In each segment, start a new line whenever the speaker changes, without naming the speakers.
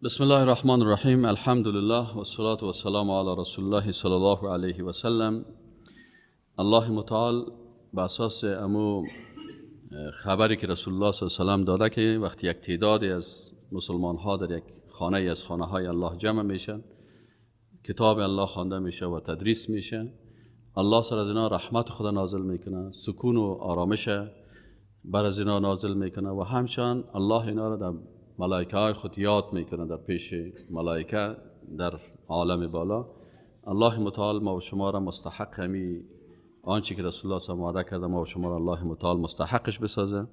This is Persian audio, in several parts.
بسم الله الرحمن الرحیم. الحمد لله و الصلاة و السلام علی رسول الله صلی الله علیه و سلم. الله متعال به اساس امو خبری که رسول الله صلی الله علیه و سلم داده که وقتی یک تعدادی از مسلمان ها در یک خانه از خانه های الله جمع میشن، کتاب الله خوانده میشه و تدریس میشه، الله سر از اینا رحمت خدا نازل میکنه، سکون و آرامش بر از اینا نازل میکنه و همچنان الله اینا را در ملائکه های خود یاد میکنه در پیش ملائکه در عالم بالا. الله متعال ما و شما را مستحق همی آنچه که رسول الله صلی الله علیه و کرده ما و شما را الله متعال مستحقش بسازه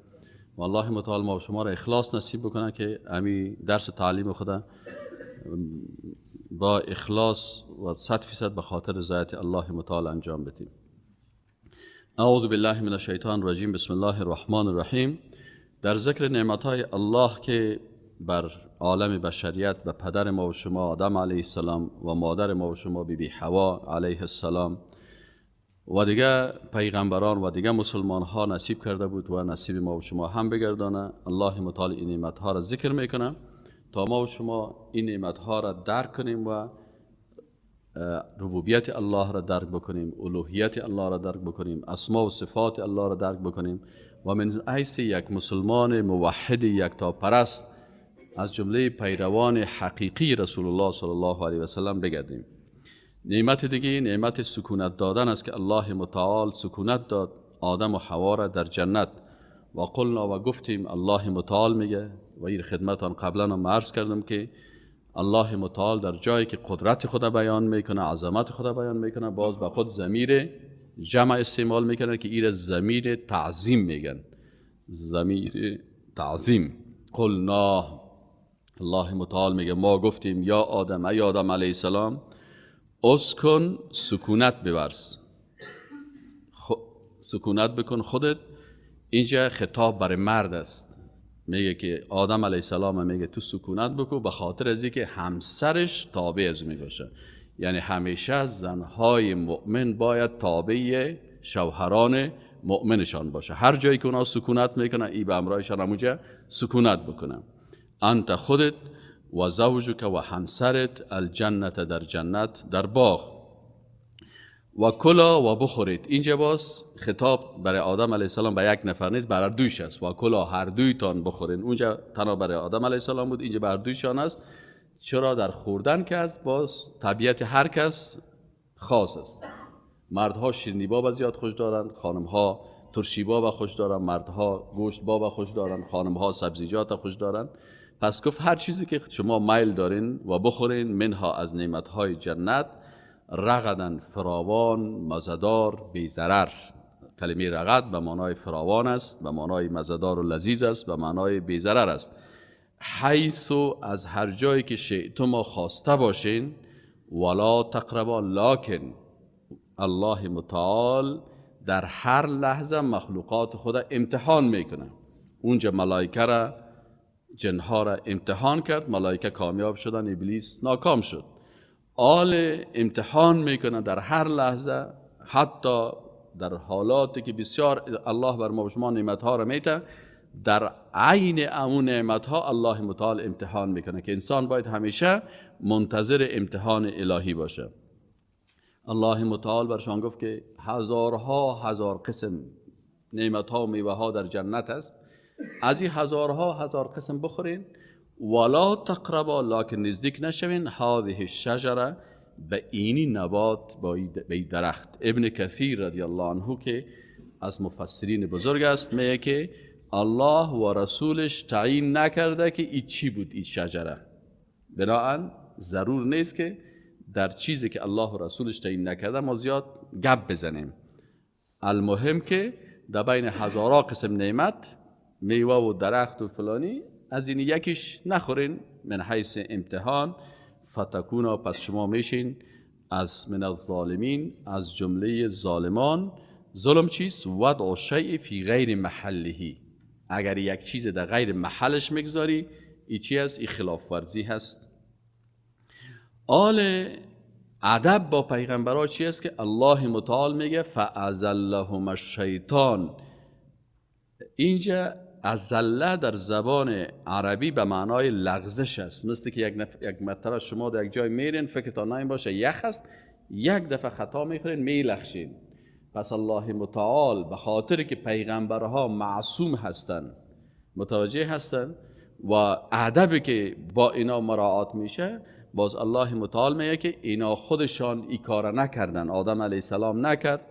و الله متعال ما و شما را اخلاص نصیب بکنه که همی درس تعلیم خدا با اخلاص و 100% به خاطر رضایت الله متعال انجام بدیم. اعوذ بالله من الشیطان الرجیم. بسم الله الرحمن الرحیم. در ذکر نعمتهای الله که بر عالم بشریت به پدر ما و شما آدم علیه السلام و مادر ما و شما بی حوا علیه السلام و دیگه پیغمبران و دیگه مسلمان ها نصیب کرده بود و نصیب ما و شما هم بگردانه. الله متعال این نعمت ها را ذکر میکنه تا ما و شما این نعمت ها را درک کنیم و ربوبیت الله را درک بکنیم، الوهیت الله را درک بکنیم، اسما و صفات الله را درک بکنیم و من حیث یک مسلمان موحد یکتا پرست از جمله پیروان حقیقی رسول الله صلی الله علیه و سلم بگردیم. نعمت دیگه نعمت سکونت دادن است که الله متعال سکونت داد آدم و حوا را در جنت و قلنا و گفتیم. الله متعال میگه و این خدمتان قبلا هم عرض کردم که الله متعال در جایی که قدرت خدا بیان میکنه، عظمت خدا بیان میکنه، باز به خود ضمیر جمع استعمال میکنه که این ضمیر تعظیم میگن. ضمیر تعظیم. قلنا، الله متعال میگه ما گفتیم یا آدم، ای آدم علیه السلام، اسکن، سکونت بورز، سکونت بکن خودت. اینجا خطاب برای مرد است، میگه که آدم علیه السلام میگه تو سکونت بکن به خاطر از اینکه همسرش تابع از میباشه. یعنی همیشه زنهای مؤمن باید تابع شوهران مؤمنشان باشه. هر جایی که اونا سکونت میکنه ای به امرایشان همونجا سکونت بکنه. انت خودت و زوجک و همسرت الجنت، در جنت در باغ، و کلا و بخورید. اینجا باز خطاب برای آدم علیه السلام به یک نفر نیست، برای دویش است. و کلا، هر دویتان بخورین. اونجا تنها برای آدم علیه السلام بود، اینجا بر دویشان است. چرا؟ در خوردن که است باز طبیعت هر کس خاص است. مردها شیرینی باب زیاد خوش دارن، خانمها ترشی باب خوش دارن، مردها گوشت باب خوش دارن، خانمها سبزیجات خوش دارن. پس گفت هر چیزی که شما میل دارین و بخورین، منها از نعمتهای جنت، رغدن، فراوان، مزدار، بی ضرر. کلمه رغد به معنای فراوان است، به معنای مزدار و لذیذ است، به معنای بی ضرر است. حیث، از هر جایی که شئتم خواسته باشین، ولا تقربا، لکن الله متعال در هر لحظه مخلوقات خدا امتحان میکنه. اونجا ملائکه را، جنها را امتحان کرد، ملائکه کامیاب شدن، ابلیس ناکام شد. آل امتحان میکنه در هر لحظه، حتی در حالاتی که بسیار الله بر ما و شما نعمتها را میده، در عین اون نعمتها الله متعال امتحان میکنه که انسان باید همیشه منتظر امتحان الهی باشه. الله متعال برشان گفت که هزارها هزار قسم نعمتها و میوه ها در جنت است، از این هزارها هزار قسم بخورین. ولا تقربا، لکن نزدیک نشوین، هذه الشجره، به اینی نبات، به درخت. ابن کثیر رضی الله عنه که از مفسرین بزرگ است میگه که الله و رسولش تعیین نکرده که این چی بود این شجره، بنابراین ضرور نیست که در چیزی که الله و رسولش تعیین نکرده ما زیاد گپ بزنیم. المهم که در بین هزارها قسم نعمت، میوه و درخت و فلانی، از این یکیش نخورین، من حیث امتحان. فتکونا، پس شما میشین از من الظالمین، از جمله ظالمان. ظلم چیست؟ وضع شیء فی غیر محله، اگر یک چیز در غیر محلش میگذاری، این چی هست؟ این خلاف ورزی هست. آل ادب با پیغمبرها چی است که الله متعال میگه فازلهم الشیطان. اینجا ازله در زبان عربی به معنای لغزش است. مثل که یک مرتبه شما در یک جای میرین فکرتان نیم باشه یخ است، یک دفعه خطا میخورین میلخشین. پس الله متعال به خاطر که پیغمبرها معصوم هستند، متوجه هستند و ادبی که با اینا مراعات میشه، باز الله متعال میگه که اینا خودشان ای کار نکردن. آدم علیه السلام نکرد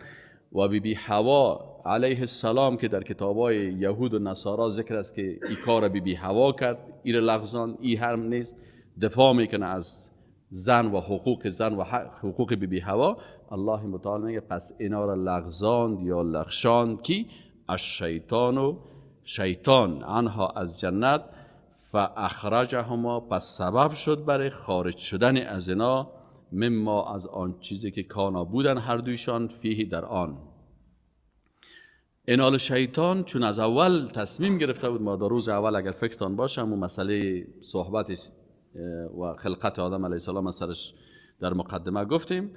و بی حوا علیه السلام که در کتابای یهود و نصارا ذکر است که ای کار بی حوا کرد، ایر لغزان، ای هم نیست، دفاع میکنه از زن و حقوق زن و حقوق بی حوا. الله متعال میگه پس اینا را لغزاند یا لغشاند کی؟ از شیطان و شیطان آنها از جنت، فاخرجهما پس سبب شد برای خارج شدن از اینا، مما از آن چیزی که کانا بودن هر دویشان فیه در آن. اینال شیطان چون از اول تصمیم گرفته بود، ما در روز اول اگر فکرتان باشه و مسئله صحبت و خلقت آدم علیه السلام سرش در مقدمه گفتیم،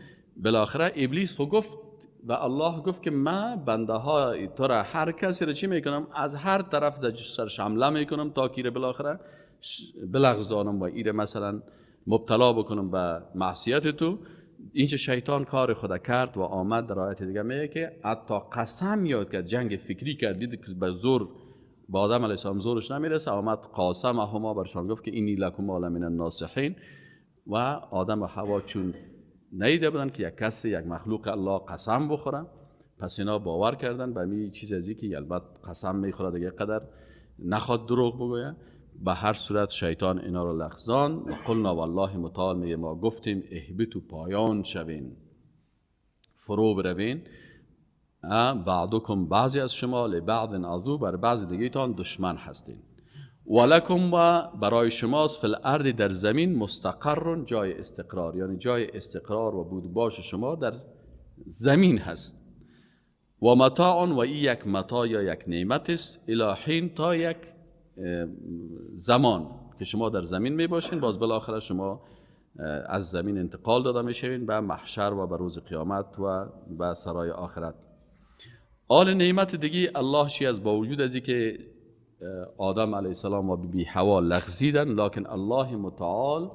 بالاخره ابلیس خو گفت و الله گفت که من بنده ها تو را هر کسی را چی میکنم؟ از هر طرف در سرش حمله میکنم تا که بالاخره بلغزانم و ایره مثلا مبتلا بکنم به معصیت تو. اینچه شیطان کار خود کرد و آمد در آیت دیگه میگه که حتی قسم یاد کرد، جنگ فکری کرد، دید که به زور با آدم علیه السلام زورش نمیرسه، آمد قاسم هما برشان گفت که اینی لکم من الناصحین. و آدم و حوا چون نیده بودن که یک کسی یک مخلوق الله قسم بخوره، پس اینا باور کردن به می چیز ازی که البته قسم میخوره دیگه قدر نخواد دروغ بگویه. به هر صورت شیطان اینا رو لغزان و قلنا والله متعال میگه ما گفتیم اهبتو پایان شوین، فرو بروین، بعضکم بعضی از شما لبعض عضو بر بعض دیگه تان دشمن هستین، ولکم و برای شماست فی الارض در زمین مستقر جای استقرار، یعنی جای استقرار و بود باش شما در زمین هست، و متاع و این یک متاع یا یک نعمت است الی حین تا یک زمان که شما در زمین می باشین، باز بالاخره شما از زمین انتقال داده می شوین به محشر و به روز قیامت و به سرای آخرت. آل نعمت دیگه الله چی از با وجود ازی که آدم علیه السلام و بی حوا لغزیدن، لکن الله متعال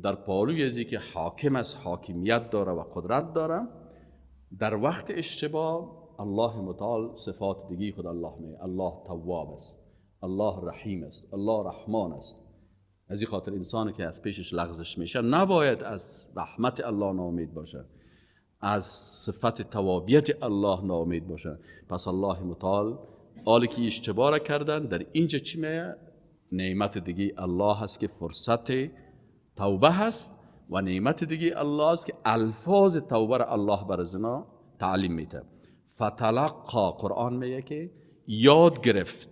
در پالوی ازی که حاکم است، حاکمیت داره و قدرت داره، در وقت اشتباه الله متعال صفات دیگه خود الله میگه، الله تواب است، الله رحیم است، الله رحمان است. از این خاطر انسانی که از پیشش لغزش میشه نباید از رحمت الله ناامید باشه، از صفت توابیت الله ناامید باشه. پس الله متعال حالی که اشتباه کردن در اینجا چی میگه؟ نعمت دیگه الله هست که فرصت توبه هست و نعمت دیگه الله هست که الفاظ توبه را الله بر زنا تعلیم میده. فتلقا قرآن میگه که یاد گرفت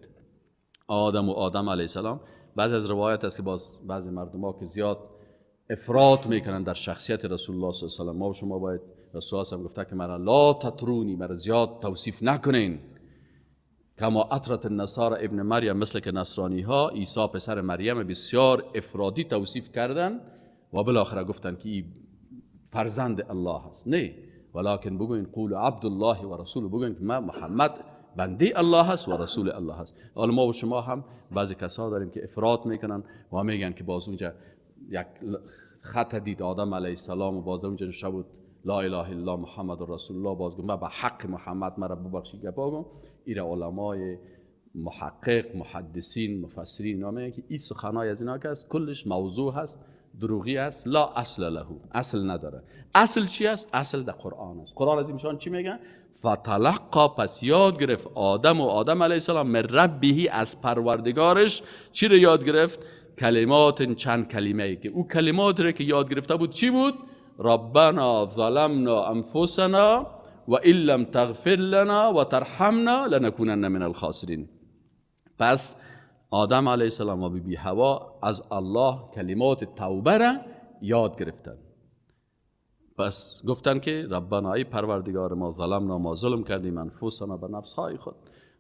آدم و آدم علیه السلام. بعضی از روایت است که باز بعضی مردم ها که زیاد افراط میکنن در شخصیت رسول الله صلی الله علیه و ما و شما باید، رسول الله هم گفته که مرا لا تطرونی، مرا زیاد توصیف نکنین، کما اطرت النصارى ابن مریم، مثل که نصرانی ها عیسی پسر مریم بسیار افرادی توصیف کردن و بالاخره گفتن که این فرزند الله است. نه، ولکن بگوین قول عبد الله و رسول، بگوین که ما محمد بنده الله هست و رسول الله هست. حالا ما و شما هم بعضی کسا داریم که افراط میکنن و میگن که باز اونجا یک خط دید آدم علیه السلام و باز اونجا شبود لا اله الا الله محمد رسول الله، باز گفت من به حق محمد مرا ببخشی گپاگم. این علمای محقق، محدثین، مفسرین نامه که این سخنای از اینا که است کلش موضوع هست، دروغی است، لا اصل له، اصل نداره. اصل چی است؟ اصل در قرآن است. قرآن از این چی میگه؟ فتلقا، پس یاد گرفت آدم و آدم علیه السلام من ربه، از پروردگارش چی رو یاد گرفت؟ کلمات، چند کلمه ای که او کلمات رو که یاد گرفته بود چی بود؟ ربنا ظلمنا انفسنا و ان لم تغفر لنا و ترحمنا لنکونن من الخاسرین. پس آدم علیه السلام و بی حوا از الله کلمات توبه را یاد گرفتن. پس گفتن که ربنا، ای پروردگار ما، ظلمنا، ما ظلم کردیم، انفسنا، به نفسهای خود،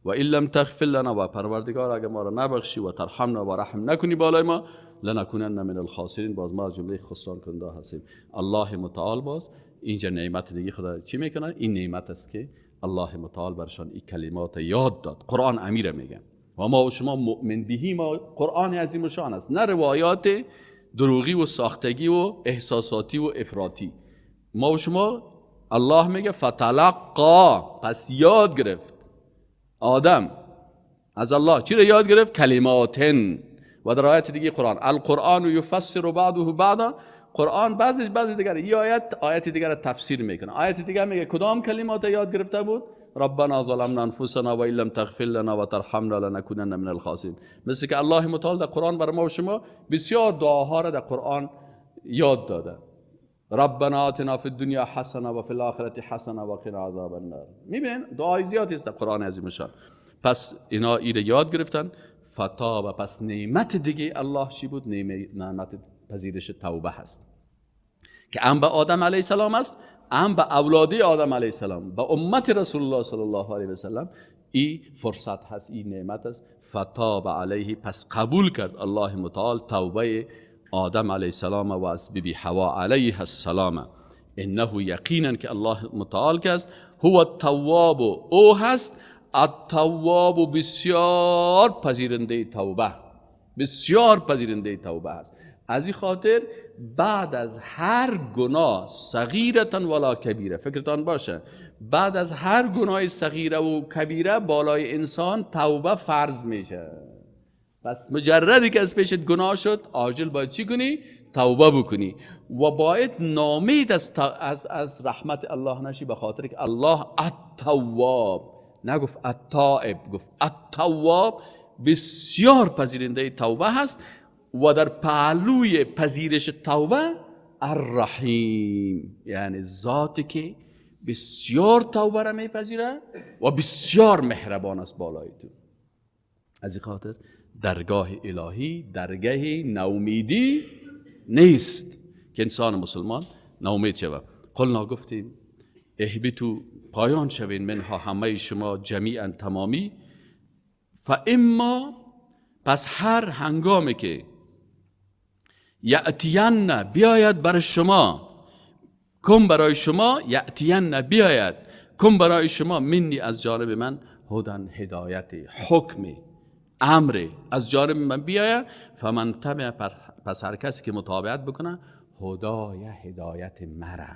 و ان لم تغفر لنا، و پروردگار اگر ما را نبخشی و ترحمنا و رحم نکنی بالای ما، لنکونن من الخاسرین، باز ما از جمله خسران کننده هستیم. الله متعال باز اینجا نعمت دیگه خدا چی میکنه؟ این نعمت است که الله متعال برشان این کلمات یاد داد. قرآن امیر میگه و ما و شما مؤمن بهی ما قرآن عظیم شان است، نه روایات دروغی و ساختگی و احساساتی و افراطی. ما و شما الله میگه فتلقا، پس یاد گرفت آدم از الله. چی رو یاد گرفت؟ کلماتن. و در آیت دیگه قرآن القرآن یفسر بعضه بعضا، قرآن بعضی دیگر این آیت دیگر تفسیر میکنه. آیت دیگر میگه کدام کلمات یاد گرفته بود؟ ربنا ظلمنا انفسنا و ان لم تغفر لنا و ترحمنا لنکونن من الخاسرین. مثل که الله متعال در قرآن برای ما و شما بسیار دعاها را در قرآن یاد داده. ربنا آتنا فی الدنیا حسنه و فی الاخره حسنه و قنا عذاب النار. میبینین دعای زیادی است در قرآن عظیم شان. پس اینا رو یاد گرفتن. فتاب، پس نعمت دیگه الله چی بود؟ نعمت پذیرش توبه هست که هم به آدم علیه السلام است، هم به اولادی آدم علیه السلام، به امت رسول الله صلی الله علیه و سلم. این فرصت هست، این نعمت است. فتاب علیه، پس قبول کرد الله متعال توبه آدم علیه السلام و از بیبی حوا علیه السلام. انه یقینا که الله متعال که است، هو التواب، او هست التواب، بسیار پذیرنده توبه، بسیار پذیرنده توبه است. از این خاطر بعد از هر گناه صغیرتن ولا کبیره، فکرتان باشه بعد از هر گناه صغیره و کبیره بالای انسان توبه فرض میشه. پس مجردی که از پیشت گناه شد عاجل باید چی کنی؟ توبه بکنی و باید نامید از رحمت الله نشی، به خاطر که الله التواب نگفت التائب، گفت التواب، بسیار پذیرنده توبه هست. و در پهلوی پذیرش توبه الرحیم، یعنی ذاتی که بسیار توبه را میپذیره و بسیار مهربان است بالای تو. از این خاطر درگاه الهی درگاه نومیدی نیست که انسان مسلمان نومید شود. قلنا، گفتیم اهبتو، پایان شوین، منها همه شما جمیعا تمامی، فاما، پس هر هنگامی که یأتین بیاید بر شما، کم برای شما، یأتین بیاید، کم برای شما، منی از جانب من، هدن هدایت، حکم، امر از جانب من بیاید، فمن تبع، پس هر کسی که مطابقت بکنه، هدای، هدایت مرا.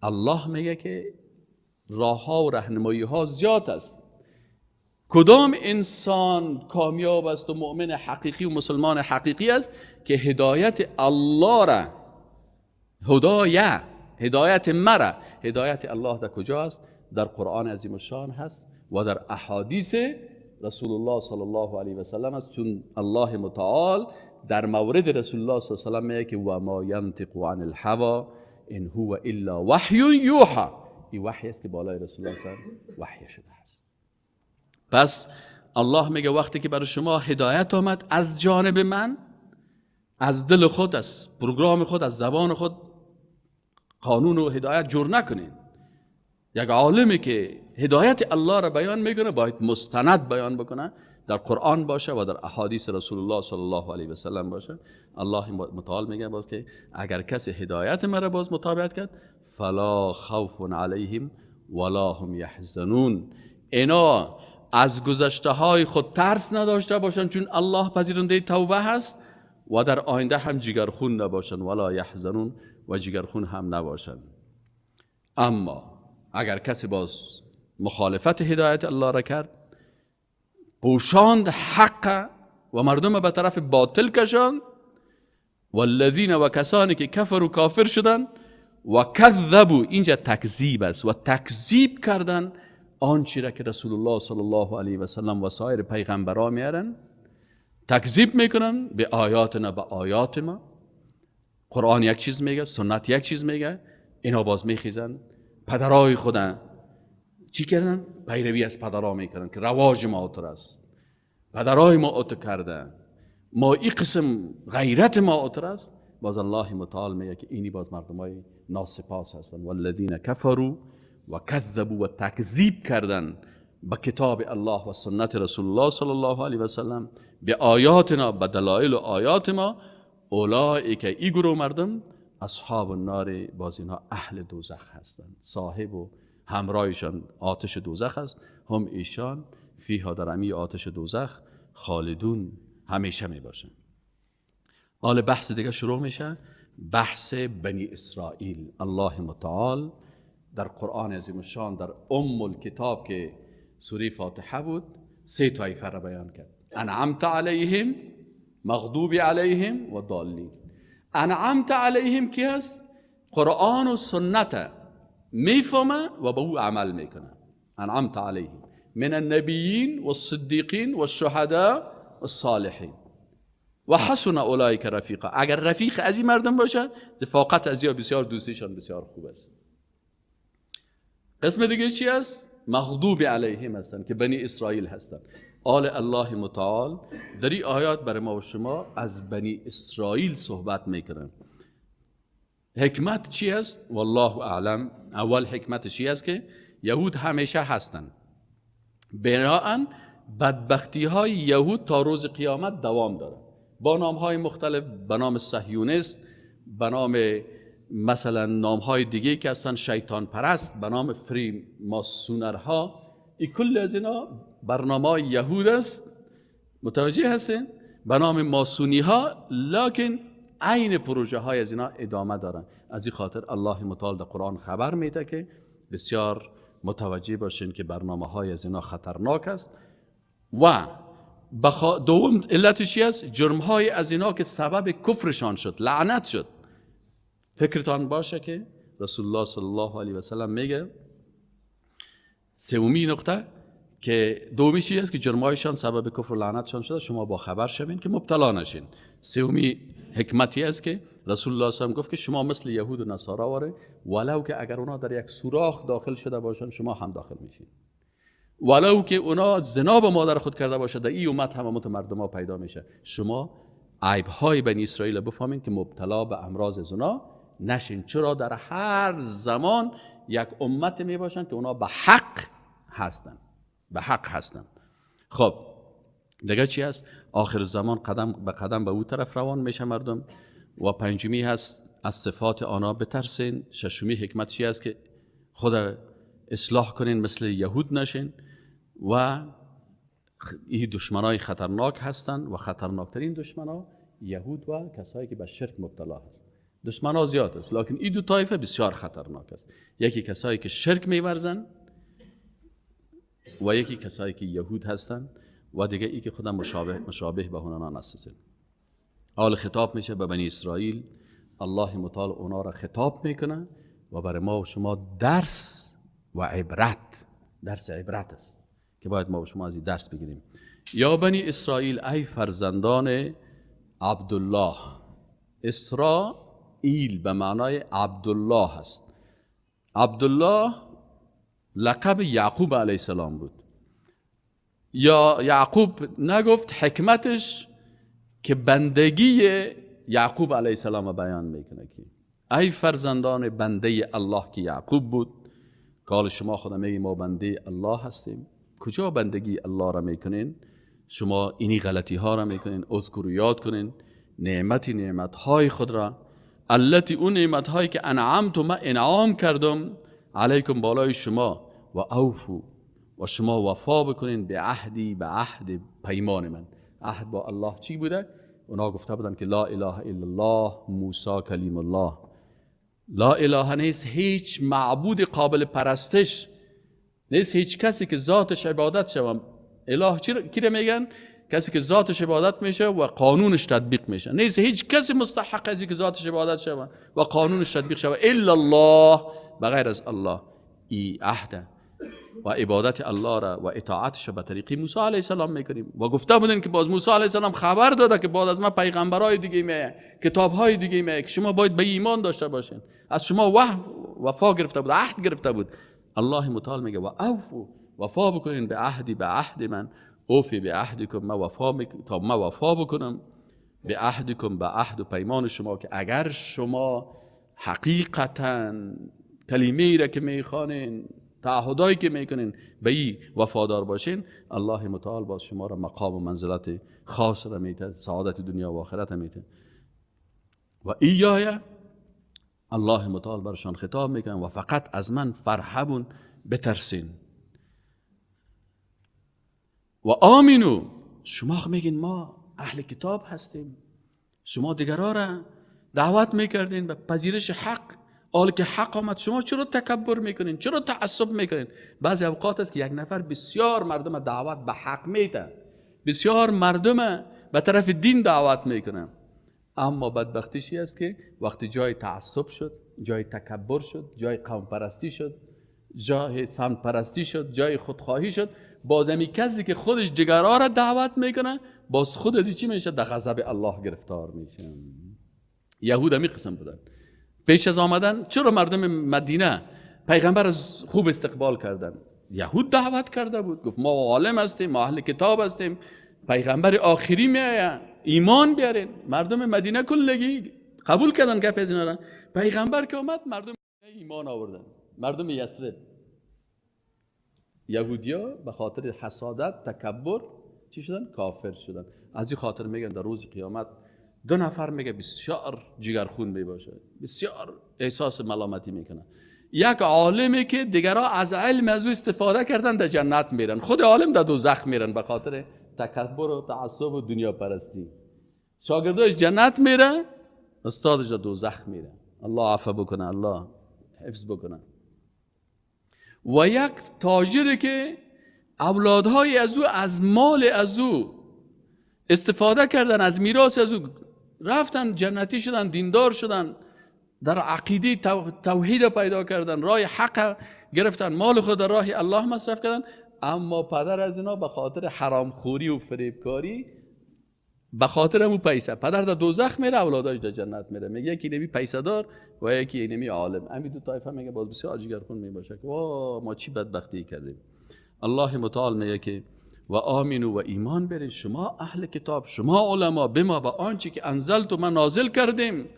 الله میگه که راه ها و رهنمایی ها زیاد است. کدام انسان کامیاب است و مؤمن حقیقی و مسلمان حقیقی است که هدایت الله را، هدایت مرا، هدایت الله در کجا است؟ در قرآن عظیم الشان هست و در احادیث رسول الله صلی الله علیه و سلم است. چون الله متعال در مورد رسول الله صلی الله علیه و سلم میگه که و ما ینطق عن الهوى ان هو الا وحی یوحى. این وحی است که بالای رسول الله صلی الله علیه و سلم وحی شده است. پس الله میگه وقتی که برای شما هدایت آمد از جانب من، از دل خود، از پروگرام خود، از زبان خود قانون و هدایت جور نکنید. یک عالمی که هدایت الله را بیان میکنه باید مستند بیان بکنه، در قرآن باشه و در احادیث رسول الله صلی الله علیه و سلم باشه. الله متعال میگه باز که اگر کسی هدایت مرا باز مطابقت کرد، فلا خوف علیهم ولا هم یحزنون، اینا از گذشته های خود ترس نداشته باشن چون الله پذیرنده توبه هست، و در آینده هم جگرخون نباشن، ولا یحزنون، و جگرخون هم نباشن. اما اگر کسی باز مخالفت هدایت الله را کرد، پوشاند حق و مردم به طرف باطل کشاند، والذین، و کسانی که کفر و کافر شدن، و کذبوا، اینجا تکذیب است، و تکذیب کردن آنچه را که رسول الله صلی الله علیه و سلم و سایر پیغمبران میارن، تکذیب میکنن به آیاتنا، به آیات ما. قرآن یک چیز میگه، سنت یک چیز میگه، اینا باز میخیزن پدرای خودن چی کردن؟ پیروی از پدرها میکنن که رواج ما اوتر است، پدرای ما اوتر کردن، ما این قسم غیرت ما اوتر است. باز الله متعال میگه که اینی باز مردمای ناسپاس هستن. والذین کفروا و کذبوا، و تکذیب کردن به کتاب الله و سنت رسول الله صلی الله علیه و سلم، به آیاتنا، به دلایل و آیات ما، اولئک، ای گروه مردم، اصحاب النار، باز اینا اهل دوزخ هستند، صاحب و همراهشان آتش دوزخ است. هم ایشان فیها در امی آتش دوزخ خالدون همیشه می باشن. حالا بحث دیگه شروع میشه، بحث بنی اسرائیل. الله متعال در قرآن عظیم الشان در الکتاب که سوره فاتحه بود 3 طایفه را بیان کرد. انعمت علیهم، مغضوب علیهم و ضالین. انعمت علیهم کی هست؟ قرآن و سنت میفهمه و به او عمل میکنه. انعمت علیهم من النبیین و الصدیقین و الشهداء و الصالحین و حسن اولئک رفیقا. اگر رفیق از این مردم باشه، رفاقت از یا بسیار دوستیشان بسیار خوب است. قسم دیگه چی است؟ مغضوب علیهم هستند که بنی اسرائیل هستند. آل الله متعال در این آیات برای ما و شما از بنی اسرائیل صحبت میکنن. حکمت چی است؟ والله اعلم. اول حکمت چی است که یهود همیشه هستند. بناهن بدبختی های یهود تا روز قیامت دوام داره، با نام های مختلف، به نام صهیونیست، به نام مثلا نام های دیگه که هستن شیطان پرست، به نام فری ماسونرها. این کل از اینا برنامه یهود است. متوجه هستین؟ به نام ماسونی ها، لکن عین پروژه های از اینا ادامه دارن. از این خاطر الله متعال در قرآن خبر میده که بسیار متوجه باشین که برنامه های از اینا خطرناک است. و دوم علتش چی است؟ جرم های از اینا که سبب کفرشان شد، لعنت شد. فکرتان باشه که رسول الله صلی الله علیه و سلم میگه سومی نقطه که دومی چی است که جرمایشان سبب کفر و لعنتشان شده، شما با خبر شوین که مبتلا نشین. سومی حکمتی است که رسول الله صلی الله علیه و گفت که شما مثل یهود و نصارا واره، ولو که اگر اونا در یک سوراخ داخل شده باشن شما هم داخل میشین، ولو که اونا زنا به مادر خود کرده باشه، در این امت همه مردم ها پیدا میشه. شما عیب های بنی اسرائیل بفهمین که مبتلا به امراض زنا نشین. چرا؟ در هر زمان یک امت می باشن که اونا به حق هستن، به حق هستن. خب دیگه چی هست؟ آخر زمان قدم به قدم به او طرف روان میشه مردم. و پنجمی هست از صفات آنها بترسین. ششمی حکمت چی هست که خود اصلاح کنین، مثل یهود نشین. و این دشمنای خطرناک هستن و خطرناکترین دشمنا یهود و کسایی که به شرک مبتلا هست. دشمنا زیاد است، لکن این دو طایفه بسیار خطرناک است. یکی کسایی که شرک میورزن و یکی کسایی که یهود هستن و دیگه ای که خودم مشابه به اونها هستن. حال خطاب میشه به بنی اسرائیل. الله متعال اونا را خطاب میکنه و برای ما و شما درس و عبرت، درس عبرت است که باید ما و شما از این درس بگیریم. یا بنی اسرائیل ای فرزندان عبدالله. اسرائیل به معنای عبدالله هست. عبدالله لقب یعقوب علیه السلام بود. یا یعقوب نگفت، حکمتش که بندگی یعقوب علیه السلام بیان میکنه که ای فرزندان بنده الله که یعقوب بود. قال شما خدا میگی ما بنده الله هستیم. کجا بندگی الله را میکنین؟ شما اینی غلطی ها را میکنین. اذکروا یاد کنین نعمت های خود را، التی اون نعمت هایی که انعمت ما انعام کردم علیکم بالای شما، و اوفو و شما وفا بکنین به عهدی، به عهد پیمان من. عهد با الله چی بوده؟ اونا گفته بودن که لا اله الا الله موسی کلیم الله. لا اله نیست هیچ معبود قابل پرستش، نیست هیچ کسی که ذاتش عبادت شود. اله کی رو میگن؟ کسی که ذاتش عبادت میشه و قانونش تطبیق میشه. نیست هیچ کسی مستحق از که ذاتش عبادت شود و قانونش تطبیق شود الا الله، بغیر از الله. ای عهد و عبادت الله را و اطاعتش به طریق موسی علیه السلام میکنیم. و گفته بودن که باز موسی علیه السلام خبر داده که بعد از ما پیغمبرای دیگه میاد، کتابهای دیگه میاد که شما باید به ایمان داشته باشین. از شما وفا گرفته بود، عهد گرفته بود. الله متعال میگه و اوفو، وفا بکنین به عهدی، به عهد من. اوفی به عهدکم، ما وفا بکنم به عهدکم، به عهد و پیمان شما، که اگر شما حقیقتا کلمه‌ای را که میخوانین، تعهدایی که میکنین، به این وفادار باشین، الله متعال باز شما را مقام و منزلت خاص را میده، سعادت دنیا و آخرت میده. و ایای الله متعال برشان خطاب میکنه و فقط از من فرحبون بترسین. و آمینو، شما میگین ما اهل کتاب هستیم، شما دیگرها را دعوت میکردین به پذیرش حق، حال که حق آمد شما چرا تکبر میکنین، چرا تعصب میکنین؟ بعضی اوقات است که یک نفر بسیار مردم دعوت به حق میده، بسیار مردم به طرف دین دعوت میکنن، اما بدبختیشی است که وقتی جای تعصب شد، جای تکبر شد، جای قوم پرستی شد، جای سمت پرستی شد، جای خودخواهی شد، باز همی کسی که خودش دیگرها را دعوت میکنه باز خود از چی میشه؟ در غضب الله گرفتار میشه. یهود همی قسم بودن. پیش از آمدن چرا مردم مدینه پیغمبر از خوب استقبال کردن؟ یهود دعوت کرده بود، گفت ما عالم هستیم، ما اهل کتاب هستیم، پیغمبر آخری میآید، ایمان بیارین. مردم مدینه کلگی قبول کردن گپ از اینا را. پیغمبر که اومد مردم ایمان آوردن. مردم یثرب، یهودیا به خاطر حسادت، تکبر چی شدن؟ کافر شدن. از این خاطر میگن در روز قیامت دو نفر میگه بسیار جگرخون می باشه، بسیار احساس ملامتی میکنه. یک عالمی که دیگرها از علم از او استفاده کردن در جنت میرن، خود عالم در دوزخ میرن به خاطر تکبر و تعصب و دنیا پرستی. شاگرداش جنت میره، استادش در دوزخ میره. الله عفو بکنه، الله حفظ بکنه. و یک تاجری که اولادهای از او از مال از او استفاده کردن، از میراث از او رفتن جنتی شدن، دیندار شدن، در عقیده توحید پیدا کردن، راه حق گرفتن، مال خود در راه الله مصرف کردن، اما پدر از اینا به خاطر حرامخوری و فریبکاری، به خاطر همون پیسه، پدر در دوزخ میره، اولاداش در جنت میره. میگه یکی نمی پیسه دار و یکی نمی عالم. همین دو طایفه میگه باز بسیار جگرخون می باشه که ما چی بدبختی کردیم. الله متعال میگه که و آمینو و ایمان برید شما اهل کتاب، شما علما، بما و آنچه که انزلت و من نازل کردیم.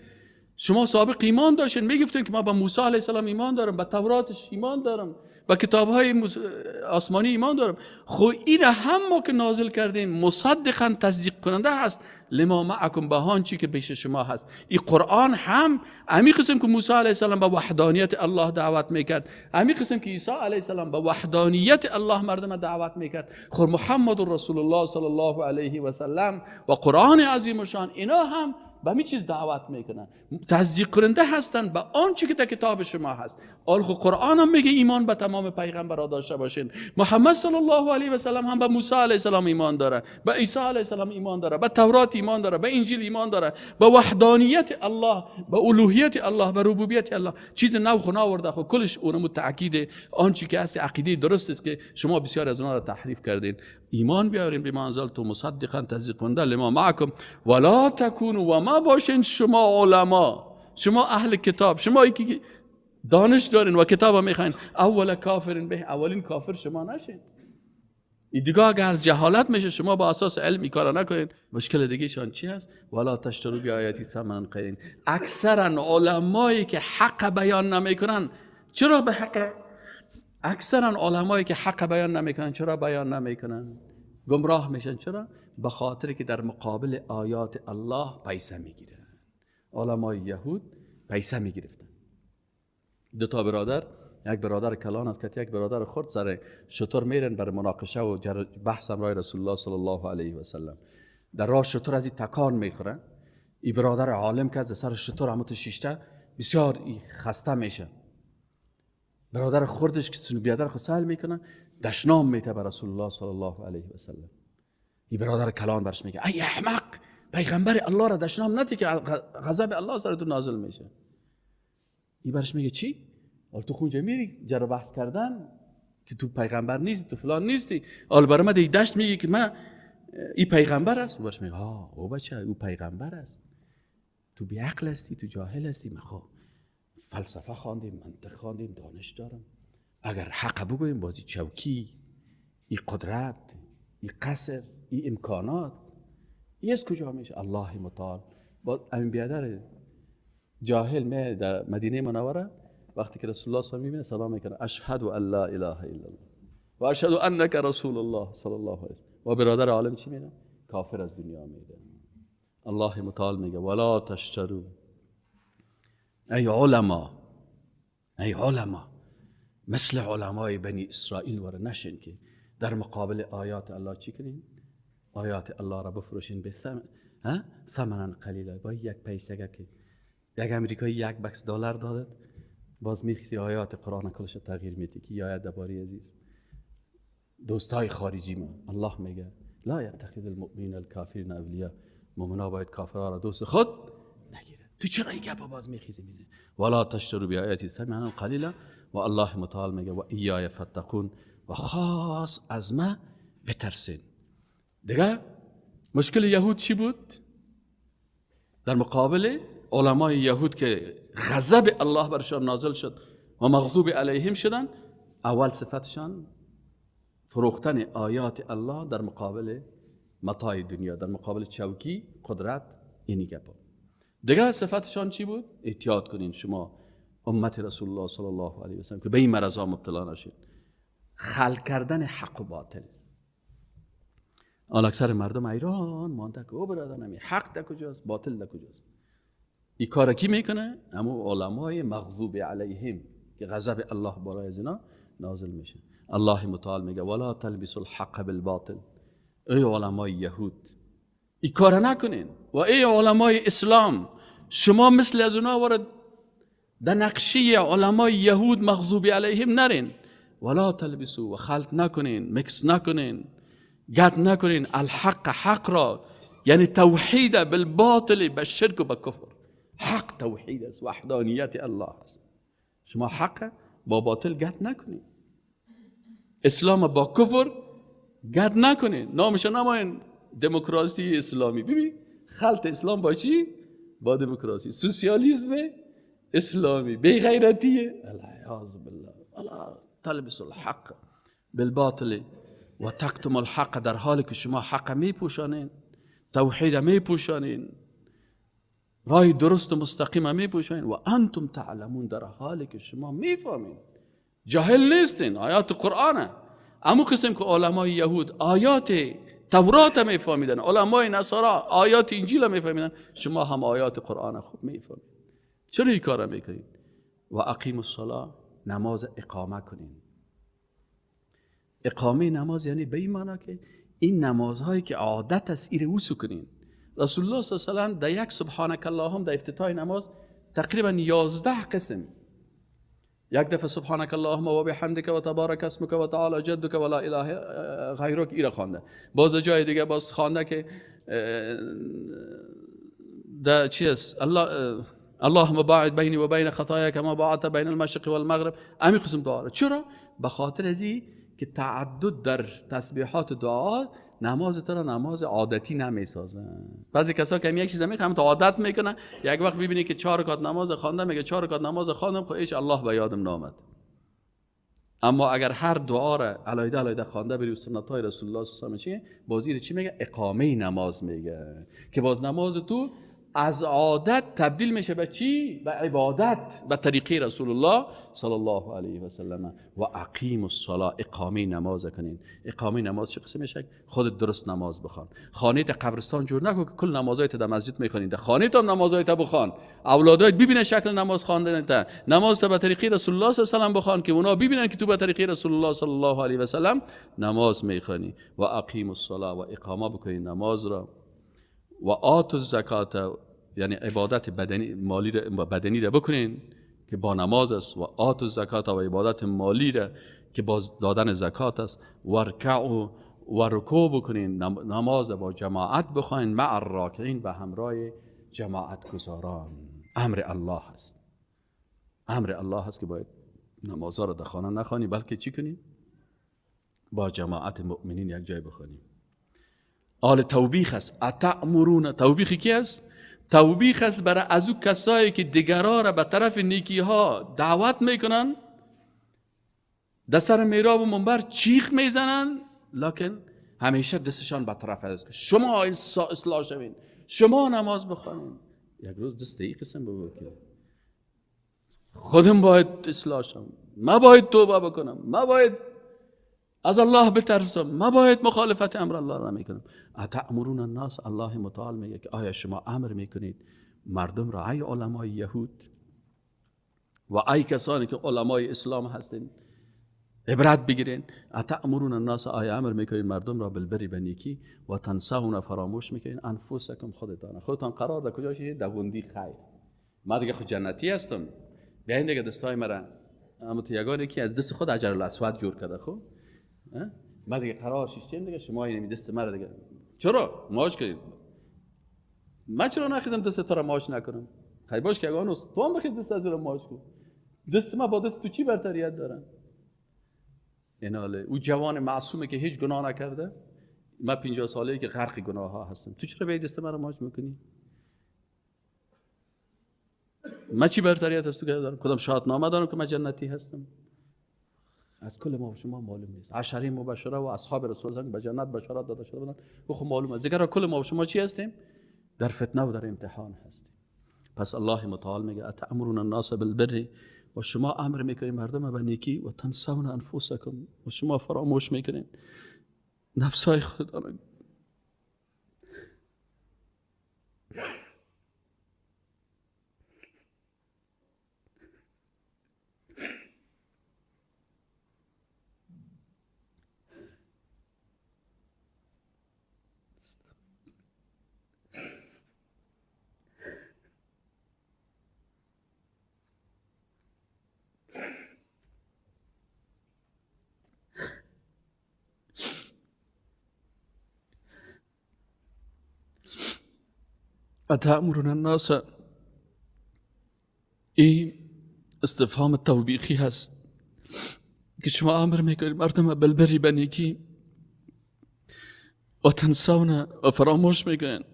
شما سابق ایمان داشتین، میگفتین که ما با موسی علیه السلام ایمان دارم، با توراتش ایمان دارم، با کتابهای آسمانی ایمان دارم. خو این هم ما که نازل کردیم مصدقاً تصدیق کننده هست لما معکم، به آنچه که پیش شما هست. این قرآن هم همین قسم که موسی علیه السلام به وحدانیت الله دعوت میکرد، همین قسم که عیسی علیه السلام به وحدانیت الله مردم دعوت میکرد، خود محمد رسول الله صلی الله علیه و سلم و قرآن عظیم شان اینا هم به می چیز دعوت میکنن، تصدیق کننده هستن به آنچه که در کتاب شما هست. آلخو قرآن هم میگه ایمان به تمام پیغمبرها داشته باشین. محمد صلی الله علیه و سلم هم به موسی علیه السلام ایمان داره، به عیسی علیه السلام ایمان داره، به تورات ایمان داره، به انجیل ایمان داره، به وحدانیت الله، به الوهیت الله، به ربوبیت الله. چیز نو خو نآورده، خو کلش اونم تاکید آنچه که است عقیده درست است که شما بسیار از اونها را تحریف کردین. ایمان بیارین بما انزلت مصدقا تصدیق کننده لما معکم ولا تکونوا، و ما باشین شما علما، شما اهل کتاب، شما که دانش دارین و کتاب هم میخواین، اول کافرین به، اولین کافر شما نشین. این دیگه اگر جهالت میشه شما با اساس علم این کارا نکنین. مشکل دیگه شان چی هست؟ ولا تشتروا بیااتی ثمنا قلیلا. اکثرا علمایی که حق بیان نمیکنن، چرا به حق؟ اکثرا علمایی که حق بیان نمیکنن چرا بیان نمیکنن؟ گمراه میشن. چرا؟ به خاطر که در مقابل آیات الله پیسه میگیرن. علمای یهود پیسه میگرفتن. دو تا برادر، یک برادر کلان است که یک برادر خرد سر شتر میرن برای مناقشه و بحث امرای رسول الله صلی الله علیه و سلم. در راه شتر از این تکان میخورن. این برادر عالم که از سر شتر همون شیشته بسیار خسته میشه. برادر خردش که سنو بیادر خود سهل میکنن، دشنام میته بر رسول الله صلی الله علیه و سلم. این برادر کلان برش میگه ای احمق، پیغمبر الله را دشنام نتی که غضب الله سر تو نازل میشه. این برش میگه چی؟ حال تو خونجا میری جر بحث کردن که تو پیغمبر نیستی، تو فلان نیستی، حال برای من دشت میگی که من این پیغمبر است. برش میگه ها او بچه او پیغمبر است، تو بی عقل هستی، تو جاهل هستی. من فلسفه خواندیم، منطق خواندیم، دانش دارم. اگر حق بگویم بازی چوکی، این قدرت، این قصر، این امکانات، این از کجا میشه؟ الله متعال. با امین بیادر جاهل می در مدینه منوره وقتی که رسول الله صلی الله علیه و سلام میکنه اشهد ان لا اله الا الله و اشهد انک رسول الله صلی الله علیه و برادر عالم چی میگه؟ کافر از دنیا میره. الله متعال میگه ولا تشتروا، ای علما مثل علمای بنی اسرائیل وره نشین که در مقابل آیات الله چی کنین؟ آیات الله را بفروشین به ثمنا قلیلا، با یک پیسه که یک امریکایی یک بکس دلار دادد، باز میخیسی آیات قرآن کلش تغییر میدی که آیات درباره عزیز دوستای خارجی ما الله میگه لا یتخذ المؤمنین الکافرین اولیاء، مؤمنا باید کافرها را دوست خود نگیره. تو چرا این گپا باز میخیزی میزنی؟ ولا تشتروا بآیاتی ثمنا قلیلا و الله متعال میگه و ایای فتقون، و خاص از ما بترسین. دیگه مشکل یهود چی بود؟ در مقابل علمای یهود که غضب الله برشان نازل شد و مغضوب علیهم شدن، اول صفتشان فروختن آیات الله در مقابل متاع دنیا، در مقابل چوکی قدرت، اینی گپا. دیگه صفتشان چی بود؟ احتیاط کنین شما امت رسول الله صلی الله علیه و سلم که به این مرض ها مبتلا نشید. خلق کردن حق و باطل. اکثر مردم ایران مانده که او برادرم حق در کجاست باطل در کجاست. این کار کی میکنه؟ اما علمای مغضوب علیهم که غضب الله برای از اینا نازل میشه. الله متعال میگه ولا تلبسوا الحق بالباطل. ای علمای یهود این کار نکنین، و ای علمای اسلام شما مثل از اونا وارد در نقشه علمای یهود مغضوب علیهم نرین. ولا تلبسوا، و خلط نکنین، مکس نکنین، گد نکنین الحق، حق را یعنی توحید بالباطل، به شرک و به کفر. حق توحید است، وحدانیت الله است. شما حق با باطل گد نکنین، اسلام با کفر گد نکنین. نامش نماین دموکراسی اسلامی. ببین خلط اسلام با چی؟ با دموکراسی. سوسیالیسم اسلامی بی غیرتیه. العیاذ بالله. ولا تلبسوا الحق بالباطل و تکتم الحق، در حالی که شما حق می پوشانین، توحید می پوشانین، راه درست و مستقیم می پوشانین و انتم تعلمون، در حالی که شما می فهمین، جاهل نیستین. آیات قرآنه. اما قسم که علمای یهود آیات تورات می فهمیدن، علمای نصارا آیات انجیل می فهمیدن، شما هم آیات قرآن خوب می فهمید. چرا این کار می کنین؟ و اقیم الصلاة، نماز اقامه کنین. اقامه نماز یعنی به این معنی که این نمازهایی که عادت است ایره وسو کنین. رسول الله صلی الله علیه و سلم در یک سبحانک اللهم در افتتاح نماز تقریبا 11 قسم، یک دفعه سبحانک اللهم و بحمدک و تبارک اسمک و تعالی جدک و لا اله غیرک ایره خوانده. باز جای دیگه باز خوانده که در چی است؟ اللهم باعد بینی و بین خطایا کما باعدت بین المشرق و المغرب. امی قسم دعا. چرا؟ به خاطر ازی که تعدد در تسبیحات دعا نماز تو را نماز عادتی نمیسازن. بعضی کسا که یک چیز میگه هم تو عادت میکنه، یک وقت ببینی که 4 رکعت نماز خوانده میگه 4 رکعت نماز خواندم، خب هیچ الله به یادم نامد. اما اگر هر دعا را علیحده خوانده بری و سنت‌های رسول الله صلی الله علیه و آله بازی چی میگه؟ اقامه نماز میگه که باز نماز تو از عادت تبدیل میشه به چی؟ به عبادت، به طریقه رسول الله صلی الله علیه و سلم. و اقیم الصلاة، اقامه نماز کنین. اقامه نماز چه قسم میشه؟ خودت درست نماز بخوان. خانه تا قبرستان جور نکن که کل نمازایت در مسجد میخوانین. در خانه تا نمازایت بخوان، اولادایت ببینن شکل نماز خواندن تا نماز تا به طریقه رسول الله صلی الله علیه و سلم بخوان که اونا ببینن که تو به طریقه رسول الله صلی الله علیه و سلم نماز میخوانی. و اقیم الصلاة، و اقامه بکنین نماز را. و آتوا الزکات، یعنی عبادت بدنی مالی را بدنی را بکنین که با نماز است. و آتوا الزکات، و عبادت مالی را که با دادن زکات است. و رکعوا، و رکوع بکنین، نماز با جماعت بخواین، مع الراکعین، به همراه جماعت گزاران. امر الله است. امر الله است که باید نمازها را در خانه نخوانی، بلکه چی کنین؟ با جماعت مؤمنین یک جای بخوانیم. آل توبیخ است. اتأمرون، توبیخی کی است؟ توبیخ است برای از او کسایی که دیگران را به طرف نیکی ها دعوت میکنن، در سر میراب و منبر چیخ میزنن، لکن همیشه دستشان به طرف است که شما اصلاح شوین، شما نماز بخوانین. یک روز دست ای قسم بگو که خودم باید اصلاح شم، ما باید توبه بکنم، ما باید از الله بترسم، ما باید مخالفت امر الله را میکنم. اتأمرون الناس، الله متعال میگه که آیا شما امر میکنید مردم را، ای علمای یهود و ای کسانی که علمای اسلام هستین، عبرت بگیرین. اتأمرون الناس، آیا امر میکنین مردم را بالبر به نیکی و تنسون، فراموش میکنین انفسکم، خودتان قرار در کجا شید؟ در گندی خیر. ما دیگه خود جنتی هستم، بیاین دیگه دستای مرا، اما تو یگانه که از دست خود حجر الاسود جور کرده. خب ما دیگه قرار شیشتیم دیگه، شما این دست مرا دیگه چرا ماچ کنید؟ من چرا نخیزم دست تو را ماچ نکنم؟ خیلی باش که یگانوس تو هم بخیز دست از رو ماچ کن. دست ما با دست تو چی برتریت دارن؟ ایناله او جوان معصومه که هیچ گناه نکرده، من 50 ساله‌ای که غرق گناه ها هستم، تو چرا به دست من رو ماچ میکنی؟ من چی برتریت از تو که دارم؟ کدام شاهدنامه دارم که من جنتی هستم؟ از کل ما و شما معلوم نیست. عشره مبشره و اصحاب رسول الله به جنت بشارت داده شده بودن، خب معلومه. زیرا کل ما و شما چی هستیم؟ در فتنه و در امتحان هستیم. پس الله متعال میگه اتأمرون الناس بالبر، و شما امر میکنید مردم به نیکی، و تنسون انفسکم، و شما فراموش میکنید نفسای خودتان. اتأمرون الناس، این استفهام توبیخی هست که شما امر میکنید مردم بالبر به نیکی و تنسون، و فراموش میکنید